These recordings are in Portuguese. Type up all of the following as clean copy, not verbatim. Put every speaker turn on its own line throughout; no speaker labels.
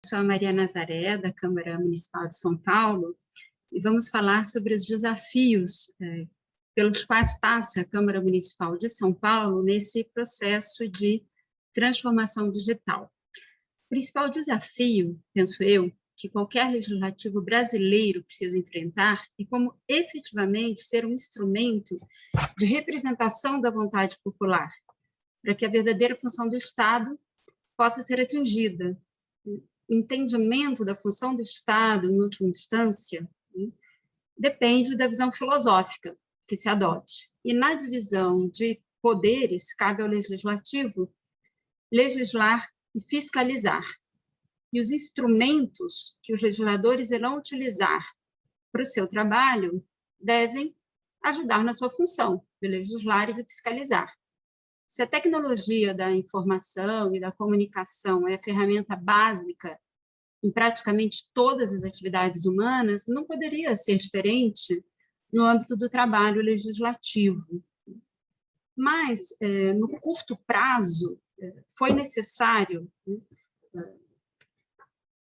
sou a Maria Nazaré, da Câmara Municipal de São Paulo, e vamos falar sobre os desafios pelos quais passa a Câmara Municipal de São Paulo nesse processo de transformação digital. O principal desafio, penso eu, que qualquer legislativo brasileiro precisa enfrentar é como efetivamente ser um instrumento de representação da vontade popular, para que a verdadeira função do Estado possa ser atingida. O entendimento da função do Estado, em última instância, depende da visão filosófica que se adote. E na divisão de poderes, cabe ao legislativo legislar e fiscalizar. E os instrumentos que os legisladores irão utilizar para o seu trabalho devem ajudar na sua função de legislar e de fiscalizar. Se a tecnologia da informação e da comunicação é a ferramenta básica em praticamente todas as atividades humanas, não poderia ser diferente no âmbito do trabalho legislativo. Mas, no curto prazo, foi necessário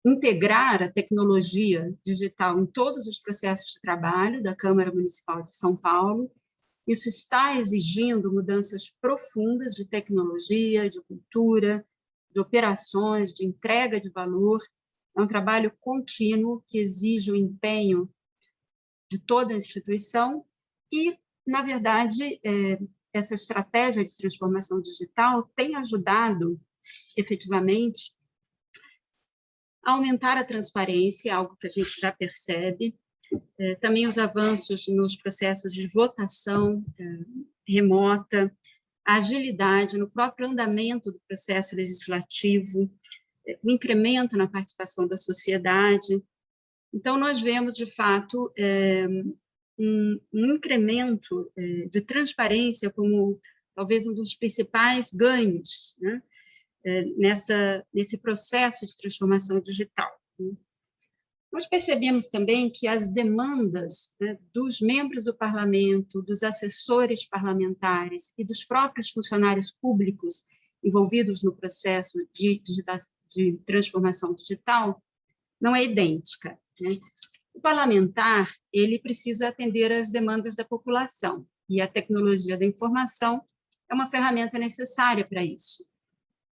integrar a tecnologia digital em todos os processos de trabalho da Câmara Municipal de São Paulo. Isso está exigindo mudanças profundas de tecnologia, de cultura, de operações, de entrega de valor. É um trabalho contínuo que exige o empenho de toda a instituição e, na verdade, essa estratégia de transformação digital tem ajudado, efetivamente, a aumentar a transparência, algo que a gente já percebe, também os avanços nos processos de votação remota, a agilidade no próprio andamento do processo legislativo, o incremento na participação da sociedade. Então, nós vemos, de fato, um incremento de transparência como talvez um dos principais ganhos, né, nesse processo de transformação digital. Nós percebemos também que as demandas dos membros do parlamento, dos assessores parlamentares e dos próprios funcionários públicos envolvidos no processo de transformação digital não é idêntica, né? O parlamentar, ele precisa atender às demandas da população, e a tecnologia da informação é uma ferramenta necessária para isso.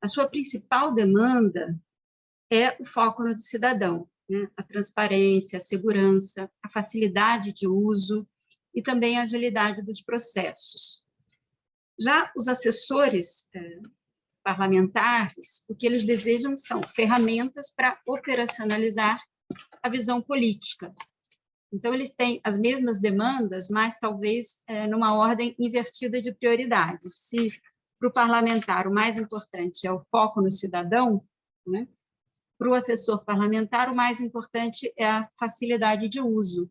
A sua principal demanda é o foco no cidadão, né? A transparência, a segurança, a facilidade de uso e também a agilidade dos processos. Já os assessores parlamentares, o que eles desejam são ferramentas para operacionalizar a visão política. Então, eles têm as mesmas demandas, mas talvez numa ordem invertida de prioridades. Se para o parlamentar o mais importante é o foco no cidadão, né? Para o assessor parlamentar o mais importante é a facilidade de uso,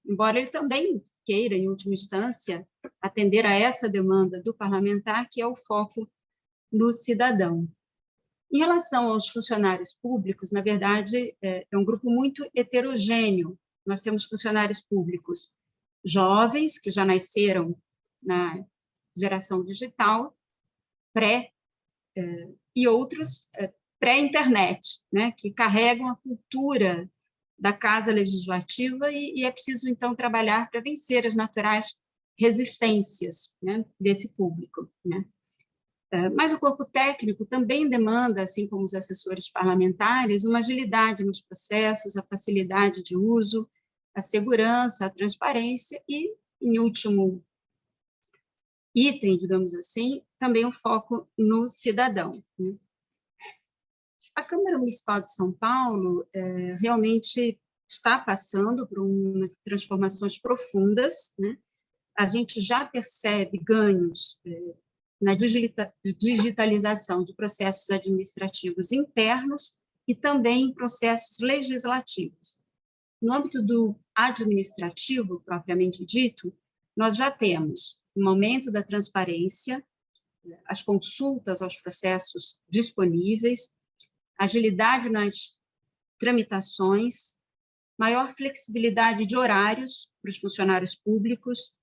embora ele também queira, em última instância, atender a essa demanda do parlamentar, que é o foco no cidadão. Em relação aos funcionários públicos, na verdade, é um grupo muito heterogêneo. Nós temos funcionários públicos jovens, que já nasceram na geração digital, e outros pré-internet, né, que carregam a cultura da Casa Legislativa e é preciso, então, trabalhar para vencer as naturais resistências, né, desse público, né? Mas o corpo técnico também demanda, assim como os assessores parlamentares, uma agilidade nos processos, a facilidade de uso, a segurança, a transparência e, em último item, digamos assim, também o foco no cidadão, né? A Câmara Municipal de São Paulo realmente está passando por umas transformações profundas, né? A gente já percebe ganhos na digitalização de processos administrativos internos e também em processos legislativos. No âmbito do administrativo, propriamente dito, nós já temos um aumento da transparência, as consultas aos processos disponíveis, agilidade nas tramitações, maior flexibilidade de horários para os funcionários públicos,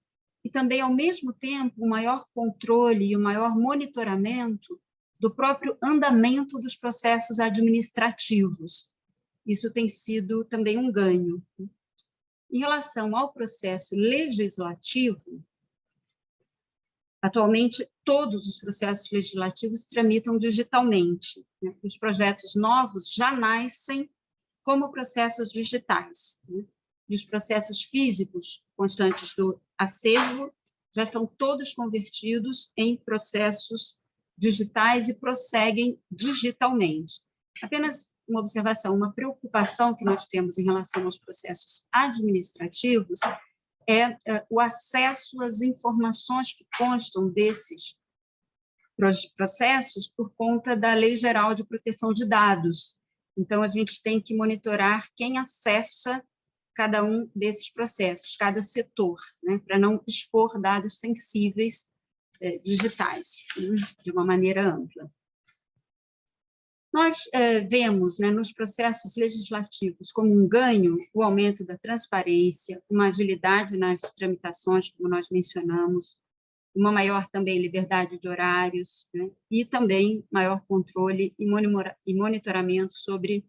e também, ao mesmo tempo, um maior controle e um maior monitoramento do próprio andamento dos processos administrativos. isso tem sido também um ganho. Em relação ao processo legislativo, atualmente, todos os processos legislativos tramitam digitalmente, né? Os projetos novos já nascem como processos digitais, né? E os processos físicos constantes do acervo já estão todos convertidos em processos digitais e prosseguem digitalmente. Apenas uma observação, uma preocupação que nós temos em relação aos processos administrativos é o acesso às informações que constam desses processos por conta da Lei Geral de Proteção de Dados. Então, a gente tem que monitorar quem acessa cada um desses processos, cada setor, né, para não expor dados sensíveis digitais, né, de uma maneira ampla. Nós vemos, né, nos processos legislativos como um ganho o aumento da transparência, uma agilidade nas tramitações, como nós mencionamos, uma maior também liberdade de horários, né, e também maior controle e monitoramento sobre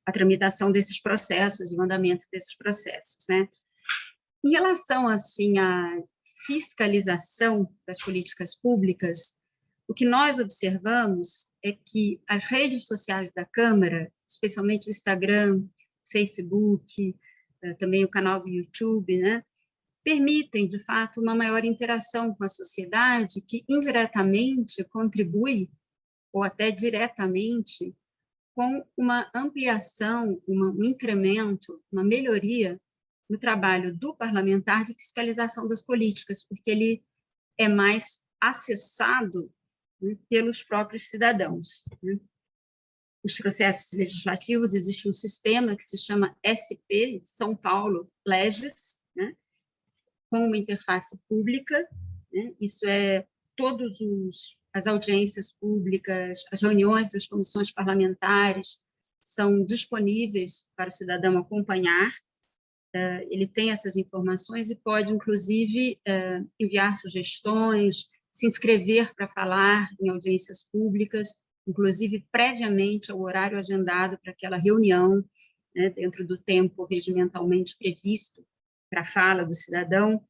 a tramitação desses processos, o andamento desses processos, né. Em relação, assim, à fiscalização das políticas públicas, o que nós observamos é que as redes sociais da Câmara, especialmente o Instagram, Facebook, também o canal do YouTube, né, permitem, de fato, uma maior interação com a sociedade que indiretamente contribui, ou até diretamente, com uma ampliação, um incremento, uma melhoria no trabalho do parlamentar de fiscalização das políticas, porque ele é mais acessado, né, pelos próprios cidadãos, né. Os processos legislativos, existe um sistema que se chama SP, São Paulo Legis, né, com uma interface pública, né, isso é todas as audiências públicas, as reuniões das comissões parlamentares são disponíveis para o cidadão acompanhar. Ele tem essas informações e pode, inclusive, enviar sugestões, se inscrever para falar em audiências públicas, inclusive previamente ao horário agendado para aquela reunião, né, dentro do tempo regimentalmente previsto para a fala do cidadão.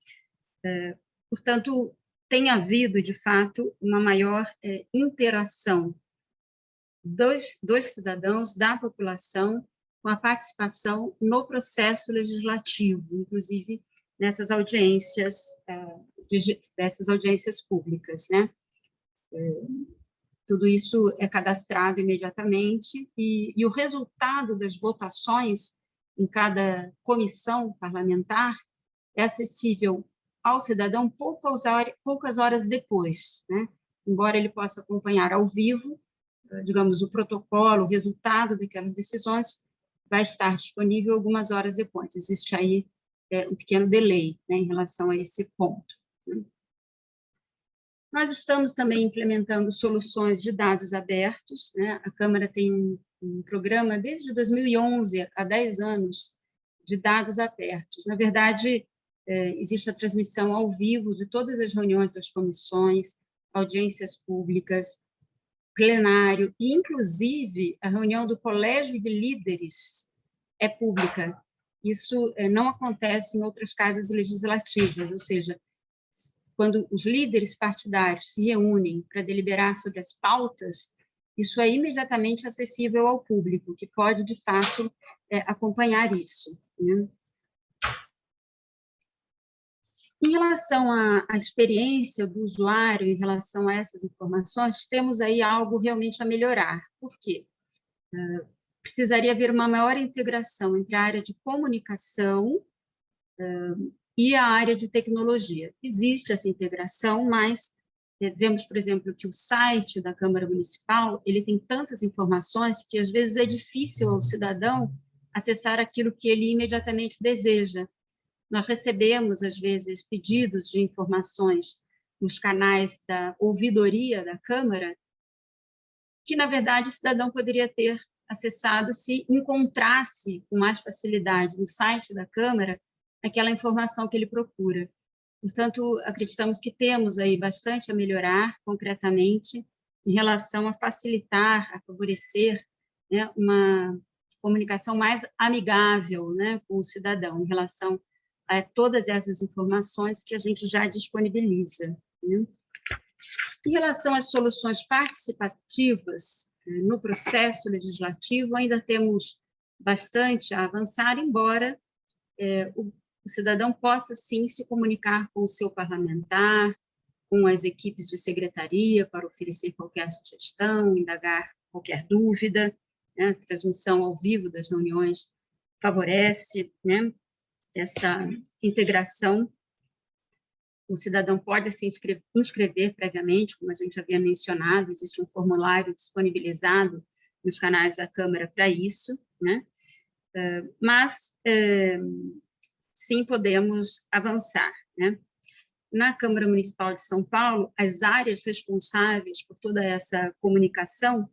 Portanto, tem havido, de fato, uma maior interação dos cidadãos, da população, com a participação no processo legislativo, inclusive nessas audiências, dessas audiências públicas, né? Tudo isso é cadastrado imediatamente e o resultado das votações em cada comissão parlamentar é acessível ao cidadão poucas horas depois, né? Embora ele possa acompanhar ao vivo, digamos, o protocolo, o resultado daquelas decisões vai estar disponível algumas horas depois. Existe aí um pequeno delay, né, em relação a esse ponto, né? Nós estamos também implementando soluções de dados abertos, né? A Câmara tem um programa desde 2011, há 10 anos, de dados abertos. Na verdade, existe a transmissão ao vivo de todas as reuniões das comissões, audiências públicas, plenário, e, inclusive, a reunião do Colégio de Líderes é pública. Isso não acontece em outras casas legislativas, ou seja, quando os líderes partidários se reúnem para deliberar sobre as pautas, isso é imediatamente acessível ao público, que pode, de fato, acompanhar isso, né? Em relação à experiência do usuário, em relação a essas informações, temos aí algo realmente a melhorar. Por quê? Precisaria haver uma maior integração entre a área de comunicação e a área de tecnologia. Existe essa integração, mas vemos, por exemplo, que o site da Câmara Municipal, ele tem tantas informações que, às vezes, é difícil ao cidadão acessar aquilo que ele imediatamente deseja. Nós recebemos, às vezes, pedidos de informações nos canais da ouvidoria da Câmara, que, na verdade, o cidadão poderia ter acessado se encontrasse com mais facilidade no site da Câmara aquela informação que ele procura. Portanto, acreditamos que temos aí bastante a melhorar, concretamente, em relação a facilitar, a favorecer né, uma comunicação mais amigável, né, com o cidadão, em relação a todas essas informações que a gente já disponibiliza, né? Em relação às soluções participativas, no processo legislativo, ainda temos bastante a avançar, embora o cidadão possa, sim, se comunicar com o seu parlamentar, com as equipes de secretaria, para oferecer qualquer sugestão, indagar qualquer dúvida, né? A transmissão ao vivo das reuniões favorece, né, essa integração. O cidadão pode se inscrever previamente, como a gente havia mencionado, existe um formulário disponibilizado nos canais da Câmara para isso, né? Mas, sim, podemos avançar, né? Na Câmara Municipal de São Paulo, as áreas responsáveis por toda essa comunicação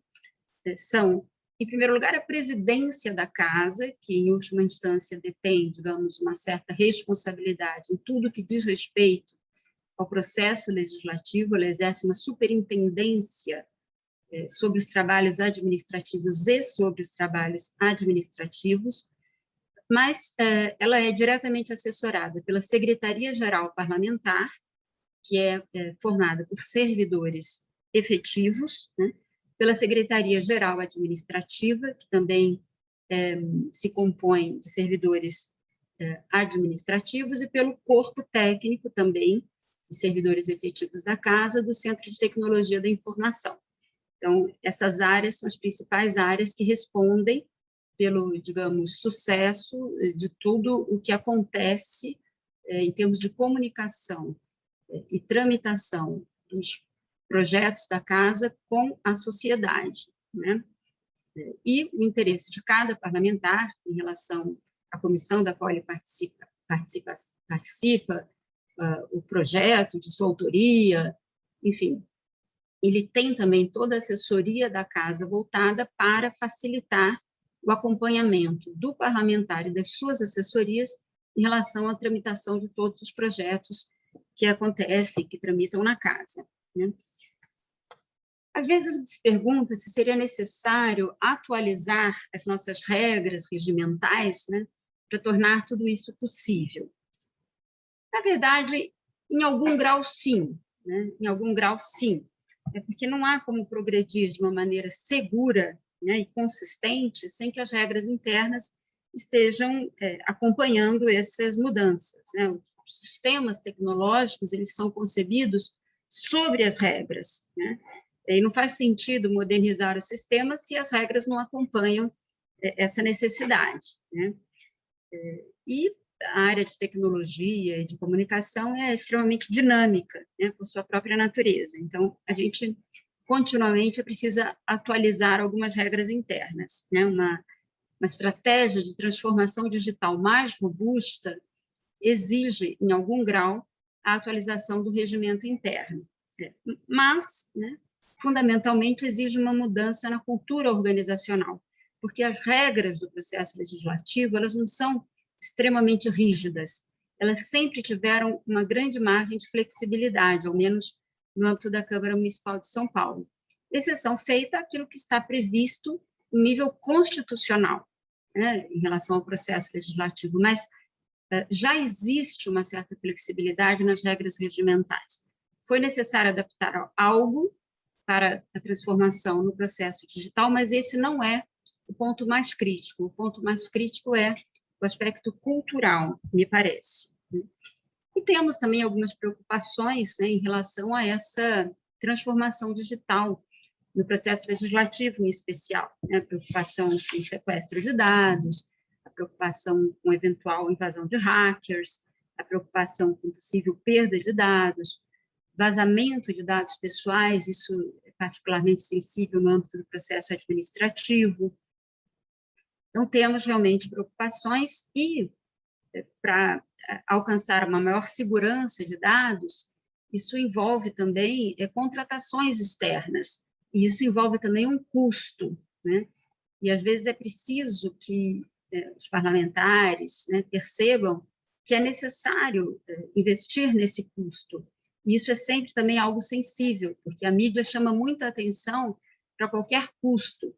são, em primeiro lugar, a presidência da casa, que, em última instância, detém, digamos, uma certa responsabilidade em tudo que diz respeito ao processo legislativo. Ela exerce uma superintendência sobre os trabalhos administrativos e sobre os trabalhos administrativos, mas ela é diretamente assessorada pela Secretaria-Geral Parlamentar, que é formada por servidores efetivos, né? Pela Secretaria-Geral Administrativa, que também se compõe de servidores administrativos, e pelo corpo técnico também, de servidores efetivos da Casa, do Centro de Tecnologia da Informação. Então, essas áreas são as principais áreas que respondem pelo, digamos, sucesso de tudo o que acontece em termos de comunicação e tramitação dos projetos da Casa com a sociedade, né? E o interesse de cada parlamentar em relação à comissão da qual ele participa, o projeto de sua autoria, enfim, ele tem também toda a assessoria da Casa voltada para facilitar o acompanhamento do parlamentar e das suas assessorias em relação à tramitação de todos os projetos que acontecem, que tramitam na Casa, né? Às vezes a gente se pergunta se seria necessário atualizar as nossas regras regimentais, né, para tornar tudo isso possível. Na verdade, em algum grau, sim, né? Em algum grau, sim. É porque não há como progredir de uma maneira segura, né, e consistente sem que as regras internas estejam acompanhando essas mudanças, né? Os sistemas tecnológicos, eles são concebidos sobre as regras, né? E não faz sentido modernizar o sistema se as regras não acompanham essa necessidade, né? E a área de tecnologia e de comunicação é extremamente dinâmica, né, por sua própria natureza. Então, a gente continuamente precisa atualizar algumas regras internas, né? Uma estratégia de transformação digital mais robusta exige, em algum grau, a atualização do regimento interno. Mas, né, fundamentalmente, exige uma mudança na cultura organizacional, porque as regras do processo legislativo, elas não são extremamente rígidas, elas sempre tiveram uma grande margem de flexibilidade, ao menos no âmbito da Câmara Municipal de São Paulo. Exceção feita àquilo que está previsto em nível constitucional, né, em relação ao processo legislativo, mas já existe uma certa flexibilidade nas regras regimentais. Foi necessário adaptar algo para a transformação no processo digital, mas esse não é o ponto mais crítico. O ponto mais crítico é o aspecto cultural, me parece. E temos também algumas preocupações, né, em relação a essa transformação digital no processo legislativo, em especial, né, a preocupação com o sequestro de dados, a preocupação com eventual invasão de hackers, a preocupação com possível perda de dados, vazamento de dados pessoais, isso é particularmente sensível no âmbito do processo administrativo. Então, temos realmente preocupações e, para alcançar uma maior segurança de dados, isso envolve também contratações externas, e isso envolve também um custo, né? E, às vezes, é preciso que os parlamentares, né, percebam que é necessário investir nesse custo. E isso é sempre também algo sensível, porque a mídia chama muita atenção para qualquer custo,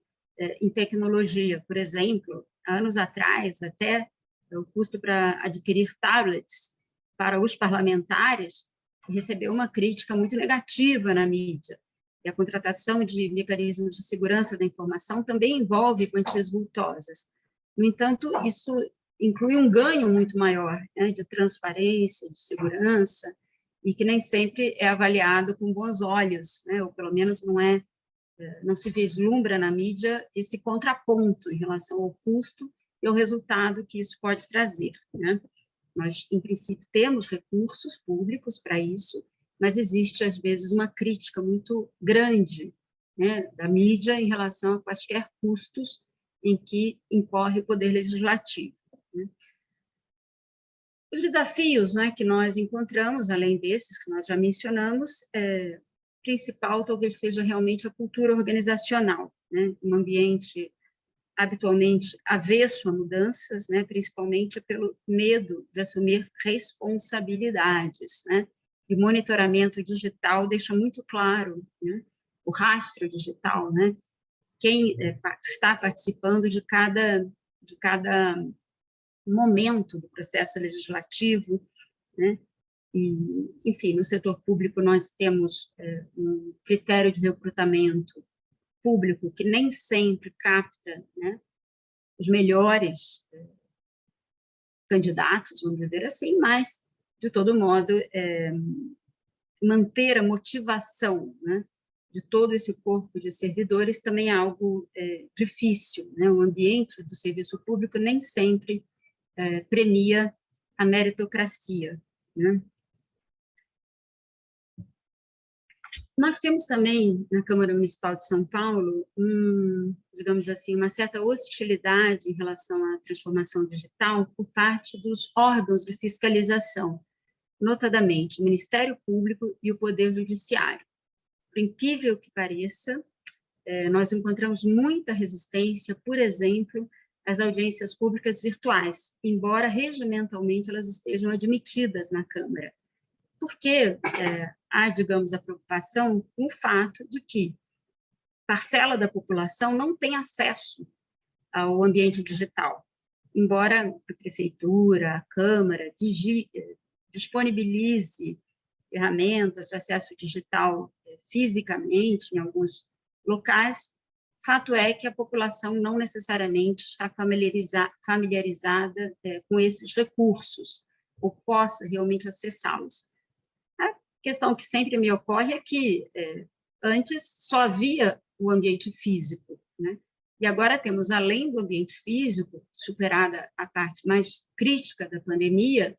em tecnologia. Por exemplo, há anos atrás, até o custo para adquirir tablets para os parlamentares recebeu uma crítica muito negativa na mídia. E a contratação de mecanismos de segurança da informação também envolve quantias vultosas. No entanto, isso inclui um ganho muito maior, né, de transparência, de segurança, e que nem sempre é avaliado com bons olhos, né, ou pelo menos não se vislumbra na mídia esse contraponto em relação ao custo e ao resultado que isso pode trazer, né? Nós, em princípio, temos recursos públicos para isso, mas existe, às vezes, uma crítica muito grande, né, da mídia em relação a quaisquer custos em que incorre o poder legislativo, né? Os desafios, né, que nós encontramos, além desses que nós já mencionamos, principal talvez seja realmente a cultura organizacional, né, um ambiente habitualmente avesso a mudanças, né, principalmente pelo medo de assumir responsabilidades, né, e monitoramento digital deixa muito claro, né, o rastro digital, né, quem está participando de cada momento do processo legislativo, né, e, enfim, no setor público nós temos um critério de recrutamento público que nem sempre capta, né, os melhores candidatos, vamos dizer assim, mas, de todo modo, manter a motivação, né, de todo esse corpo de servidores também é algo difícil, né? O ambiente do serviço público nem sempre premia a meritocracia, né? Nós temos também, na Câmara Municipal de São Paulo, digamos assim, uma certa hostilidade em relação à transformação digital por parte dos órgãos de fiscalização, notadamente o Ministério Público e o Poder Judiciário. Por incrível que pareça, nós encontramos muita resistência, por exemplo, às audiências públicas virtuais, embora regimentalmente elas estejam admitidas na Câmara. Porque há, digamos, a preocupação com o fato de que parcela da população não tem acesso ao ambiente digital, embora a prefeitura, a Câmara disponibilize ferramentas de acesso digital fisicamente em alguns locais, fato é que a população não necessariamente está familiarizada com esses recursos, ou possa realmente acessá-los. A questão que sempre me ocorre é que antes só havia o ambiente físico, né? E agora temos, além do ambiente físico, superada a parte mais crítica da pandemia,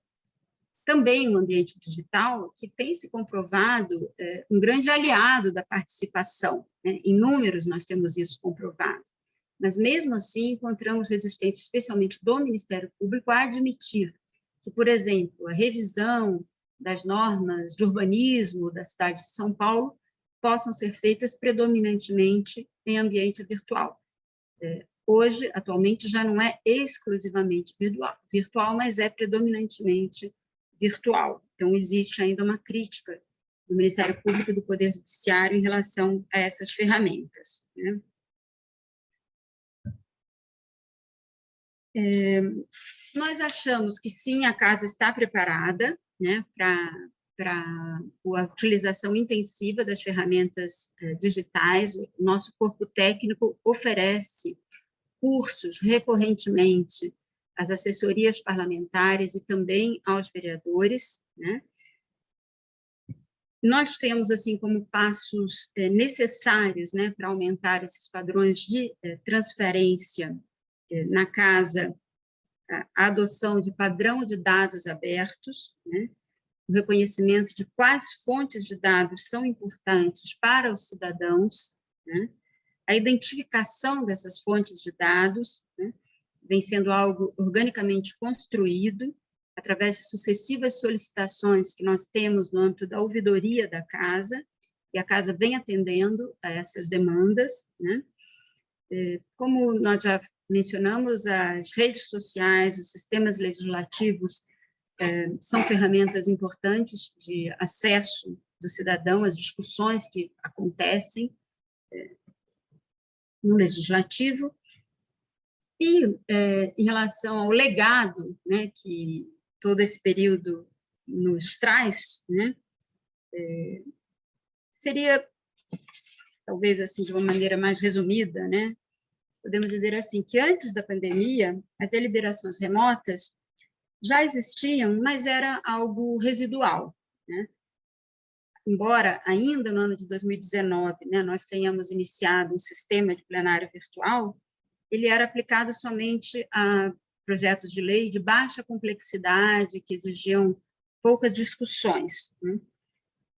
também um ambiente digital que tem se comprovado um grande aliado da participação, né? Em números nós temos isso comprovado, mas mesmo assim encontramos resistência, especialmente do Ministério Público, a admitir que, por exemplo, a revisão das normas de urbanismo da cidade de São Paulo possam ser feitas predominantemente em ambiente virtual. Hoje, atualmente, já não é exclusivamente virtual, mas é predominantemente virtual. Então, existe ainda uma crítica do Ministério Público e do Poder Judiciário em relação a essas ferramentas, né? Nós achamos que sim, a casa está preparada, né, para a utilização intensiva das ferramentas digitais. O nosso corpo técnico oferece cursos recorrentemente às assessorias parlamentares e também aos vereadores, né? Nós temos, assim, como passos necessários, né, para aumentar esses padrões de transferência na casa, a adoção de padrão de dados abertos, né, o reconhecimento de quais fontes de dados são importantes para os cidadãos, né, a identificação dessas fontes de dados, né, vem sendo algo organicamente construído através de sucessivas solicitações que nós temos no âmbito da ouvidoria da casa, e a casa vem atendendo a essas demandas, né? Como nós já mencionamos, as redes sociais, os sistemas legislativos são ferramentas importantes de acesso do cidadão às discussões que acontecem no Legislativo. E, em relação ao legado, né, que todo esse período nos traz, né, seria, talvez assim, de uma maneira mais resumida, né, podemos dizer assim, que antes da pandemia, as deliberações remotas já existiam, mas era algo residual, né? Embora ainda no ano de 2019, né, nós tenhamos iniciado um sistema de plenário virtual, ele era aplicado somente a projetos de lei de baixa complexidade, que exigiam poucas discussões, né?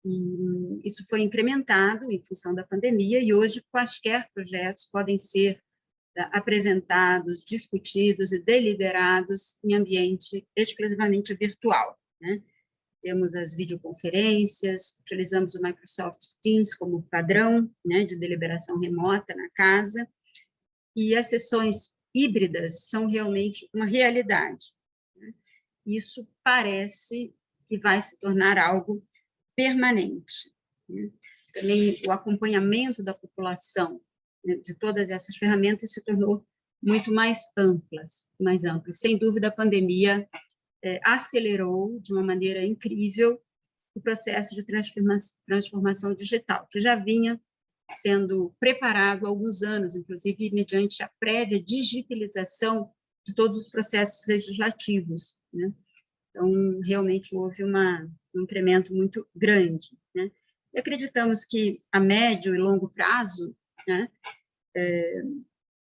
E isso foi incrementado em função da pandemia, e hoje quaisquer projetos podem ser apresentados, discutidos e deliberados em ambiente exclusivamente virtual, né? Temos as videoconferências, utilizamos o Microsoft Teams como padrão, né, de deliberação remota na casa, e as sessões híbridas são realmente uma realidade, né? Isso parece que vai se tornar algo permanente, né? Também o acompanhamento da população, né, de todas essas ferramentas se tornou muito mais amplo. Sem dúvida, a pandemia acelerou de uma maneira incrível o processo de transformação digital, que já vinha sendo preparado há alguns anos, inclusive mediante a prévia digitalização de todos os processos legislativos, né? Então, realmente houve um incremento muito grande, né? E acreditamos que a médio e longo prazo, né,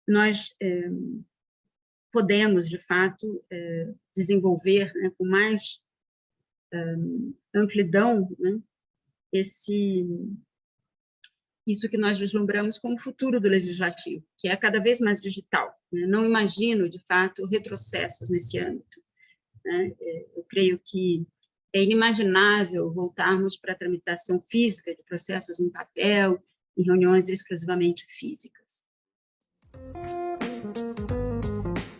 nós podemos, de fato, desenvolver, né, com mais amplidão, né, isso que nós vislumbramos como futuro do legislativo, que é cada vez mais digital, né? Não imagino, de fato, retrocessos nesse âmbito, né? Eu creio que é inimaginável voltarmos para a tramitação física de processos em papel, em reuniões exclusivamente físicas.